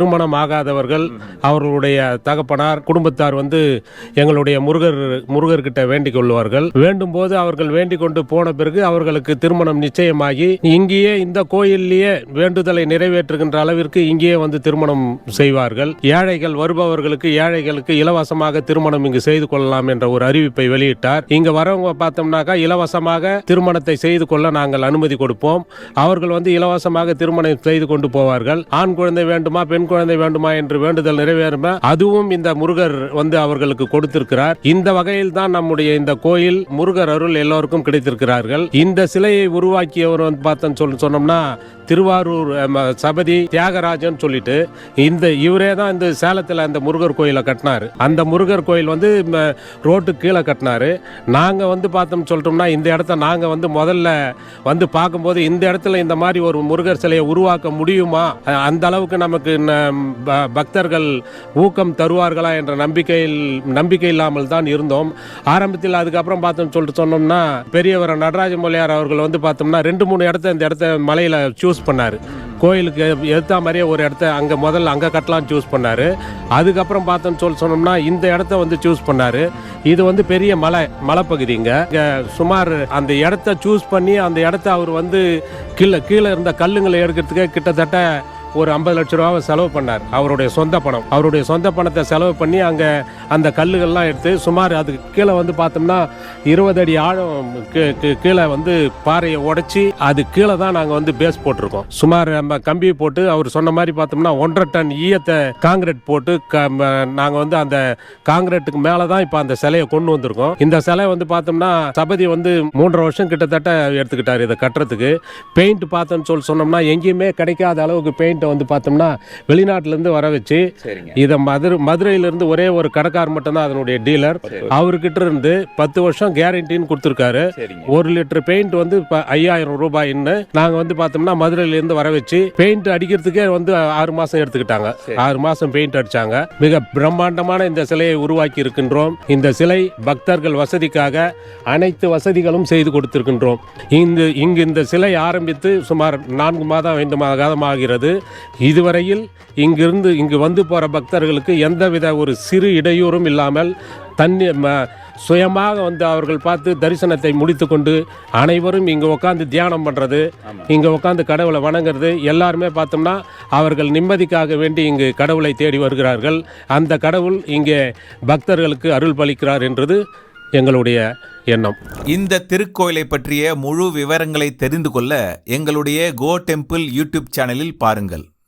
திருமணம் ஆகாதவர்கள் அவர்களுடைய தகப்பனார் குடும்பத்தார் எங்களுடைய முருகர்கிட்ட வேண்டிக் கொள்வார்கள். வேண்டும் போது அவர்கள் வேண்டிக் கொண்டு போன பிறகு அவர்களுக்கு திருமணம் நிச்சயமாகி இங்கேயே இந்த கோயிலேயே வேண்டுதலை நிறைவேற்றுகின்ற அளவிற்கு இங்கேயே திருமணம் செய்வார்கள். ஏழைகளுக்கு இலவசமாக திருமணம் இங்கு செய்து கொள்ளலாம் என்ற ஒரு அறிவிப்பை வெளியிட்டார். இங்க வரவங்க பார்த்தோம்னாக்கா இலவசமாக திருமணத்தை செய்து கொள்ள நாங்கள் அனுமதி கொடுப்போம். அவர்கள் இலவசமாக திருமணம் செய்து கொண்டு போவார்கள். ஆண் குழந்தை வேண்டுமா பெண் குழந்தை வேண்டுமா என்று வேண்டுதல் நிறைவேறுமா அதுவும் இந்த முருகர் அவர்களுக்கு கொடுத்திருக்கிறார். இந்த வகையில் தான் நம்முடைய இந்த கோயில் முருகர் அருள் எல்லோருக்கும் கிடைத்திருக்கிறார்கள். இந்த சிலையை உருவாக்கியவர் சொன்னோம்னா திருவாரூர் சபதி தியாகராஜன் சொல்லிட்டு இவரே தான் இந்த சேலத்தில் அந்த முருகர் கோயிலை கட்டினார். அந்த முருகர் கோயில் ரோட்டு கீழே கட்டினாரு. நாங்க பார்த்தோம் சொல்லிட்டோம்னா இந்த இடத்த நாங்க முதல்ல பார்க்கும்போது இந்த இடத்துல இந்த மாதிரி ஒரு முருகர் சிலையை உருவாக்க முடியுமா, அந்த அளவுக்கு நமக்கு பக்தர்கள் ஊக்கம் தருவார்களா என்ற நம்பிக்கை இல்லாமல் தான் இருந்தோம். ஆரம்பத்தில் அதுக்கப்புறம் பார்த்தோம் சொன்னோம்னா பெரியவர் நடராஜ மொழியார் அவர்கள் பார்த்தோம்னா 2-3 இடத்த இந்த இடத்த மலையில சூஸ் பண்ணாரு. கோயிலுக்கு எடுத்த மாதிரியே ஒரு இடத்த முதல்ல அங்கே கட்டலாம் சூஸ் பண்ணாரு. அதுக்கப்புறம் பார்த்தோன்னு சொன்னோம்னா இந்த இடத்த சூஸ் பண்ணாரு. இது பெரிய மலைப்பகுதிங்க. சுமார் அந்த இடத்த சூஸ் பண்ணி அந்த இடத்த அவர் கீழே இருந்த கல்லுங்களை எடுக்கிறதுக்கு கிட்டத்தட்ட ஒரு 50 லட்சம் ரூபாவை செலவு பண்ணார். அவருடைய சொந்த பணத்தை செலவு பண்ணி அங்கே அந்த கல்லுகள்லாம் எடுத்து சுமார் அதுக்கு கீழே பார்த்தோம்னா 20 அடி ஆழம் கீழே பாறையை உடைச்சி அது கீழே தான் நாங்கள் பேஸ் போட்டிருக்கோம். சுமார் நம்ம கம்பி போட்டு அவர் சொன்ன மாதிரி பார்த்தோம்னா 1.5 டன் ஈயத்தை காங்கிரீட் போட்டு நாங்கள் அந்த காங்கிரீட்டுக்கு மேலே தான் இப்போ அந்த சிலையை கொண்டு வந்திருக்கோம். இந்த சிலை பார்த்தோம்னா சபதி 3.5 வருஷம் கிட்டத்தட்ட எடுத்துக்கிட்டார் இதை கட்டுறதுக்கு. பெயிண்ட் பார்த்தோன்னு சொன்னோம்னா எங்கேயுமே கிடைக்காத அளவுக்கு பெயிண்ட் பார்த்தோம்னா வெளிநாட்டிலிருந்து வர வச்சு இதை மதுரையிலிருந்து ஒரே ஒரு கடைக்கார் மட்டும் தான் அதனுடைய டீலர். அவர்கிட்ட இருந்து 10 வருஷம் கேரண்டின்னு கொடுத்துருக்காரு. 1 லிட்டர் பெயிண்ட் 5000 ரூபாய்ன்னு நாங்க பார்த்தோம்னா மதுரையிலிருந்து வர வச்சு பெயிண்ட் அடிக்கிறதுக்கே 6 மாசம் எடுத்துக்கிட்டாங்க. 6 மாசம் பெயிண்ட் அடிச்சாங்க. மிக பிரம்மாண்டமான இந்த சிலையை உருவாக்கி இருக்கின்றோம். இந்த சிலை பக்தர்கள் வசதிக்காக அனைத்து வசதிகளும் செய்து கொடுத்திருக்கின்றோம். இங்கு இந்த சிலை ஆரம்பித்து சுமார் 4 மாதம் 5 மாதம் ஆகிறது. இதுவரையில் இங்கு போற பக்தர்களுக்கு எந்தவித ஒரு சிறு இடையூறும் இல்லாமல் சுயமாக அவர்கள் பார்த்து தரிசனத்தை முடித்துக்கொண்டு அனைவரும் இங்கே உட்காந்து தியானம் பண்ணுறது, இங்கே உட்காந்து கடவுளை வணங்குறது, எல்லாருமே பார்த்தோம்னா அவர்கள் நிம்மதிக்காக வேண்டி இங்கு கடவுளை தேடி வருகிறார்கள். அந்த கடவுள் இங்கே பக்தர்களுக்கு அருள் பளிக்கிறார் என்றது எங்களுடைய எண்ணம். இந்த திருக்கோயிலை பற்றிய முழு விவரங்களை தெரிந்து கொள்ள எங்களுடைய கோ டெம்பிள் யூடியூப் சேனலில் பாருங்கள்.